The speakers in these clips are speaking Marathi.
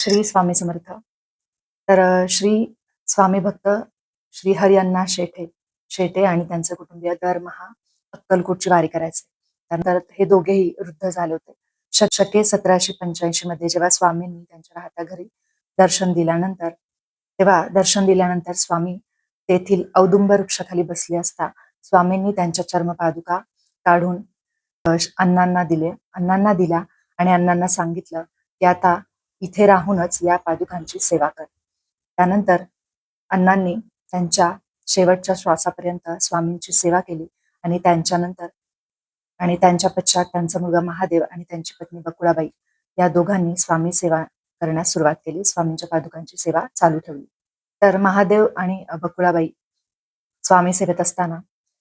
श्री स्वामी समर्थ. श्री स्वामी भक्त श्री हरिअण्णा शेटे शेटे आणि त्यांचे कुटुंबीय दरमहा अक्कलकोटची वारी करायचे. त्यानंतर हे दोघेही वृद्ध झाले होते. शके 1785 मध्ये जेव्हा स्वामींनी त्यांच्या राहत्या घरी दर्शन दिल्यानंतर स्वामी तेथील औदुंब वृक्षाखाली बसले असता स्वामींनी त्यांच्या चर्मपादुका काढून अण्णांना दिल्या आणि अण्णांना सांगितलं की आता इथे राहूनच या पादुकांची सेवा कर. त्यानंतर अण्णांनी त्यांच्या शेवटच्या श्वासापर्यंत स्वामींची सेवा केली आणि त्यांच्या पश्चात त्यांचा मुलगा महादेव आणि त्यांची पत्नी बकुळाबाई या दोघांनी स्वामी सेवा करण्यास सुरुवात केली. स्वामींच्या पादुकांची सेवा चालू ठेवली. तर महादेव आणि बकुळाबाई स्वामी सेवेत असताना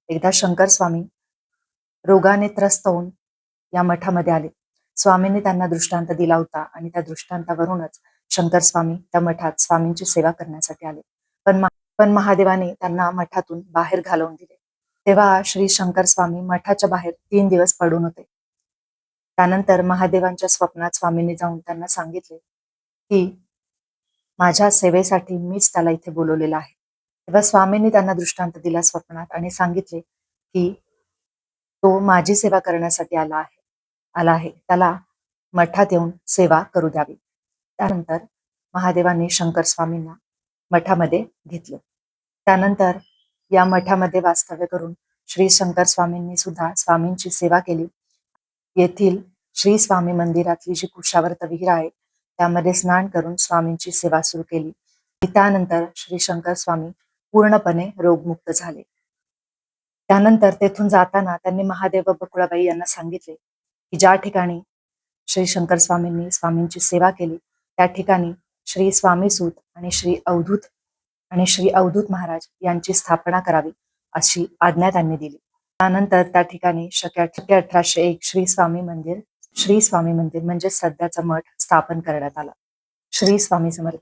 एकदा शंकर स्वामी रोगाने त्रस्त होऊन या मठामध्ये आले. स्वामींनी त्यांना दृष्टांत दिला होता आणि त्या दृष्टांतावरूनच शंकर स्वामी त्या मठात स्वामींची सेवा करण्यासाठी आले. पण महादेवाने त्यांना मठातून बाहेर घालवून दिले. तेव्हा श्री शंकर स्वामी मठाच्या बाहेर 3 दिवस पडून होते. त्यानंतर महादेवांच्या स्वप्नात स्वामींनी जाऊन त्यांना सांगितले की माझ्या सेवेसाठी मीच त्याला इथे बोलवलेलं आहे. तेव्हा स्वामींनी त्यांना दृष्टांत दिला स्वप्नात आणि सांगितले की तो माझी सेवा करण्यासाठी आला आहे, त्याला मठात येऊन सेवा करू द्यावी. त्यानंतर महादेवांनी शंकर स्वामींना मठामध्ये घेतले. त्यानंतर या मठामध्ये वास्तव्य करून श्री शंकर स्वामींनी सुद्धा स्वामींची सेवा केली. येथील श्री स्वामी मंदिरातली जी कुशावर्त विहीर आहे त्यामध्ये स्नान करून स्वामींची सेवा सुरू केली. त्यानंतर श्री शंकर स्वामी पूर्णपणे रोगमुक्त झाले. त्यानंतर तेथून जाताना त्यांनी महादेव व बकुळाबाई यांना सांगितले की ज्या ठिकाणी श्री शंकर स्वामींनी स्वामींची सेवा केली त्या ठिकाणी श्री स्वामीसूत आणि श्री अवधूत महाराज यांची स्थापना करावी अशी आज्ञा त्यांनी दिली. त्यानंतर त्या ठिकाणी शके 1801 श्री स्वामी मंदिर म्हणजे सध्याचा मठ स्थापन करण्यात आला. श्री स्वामी समर्थ.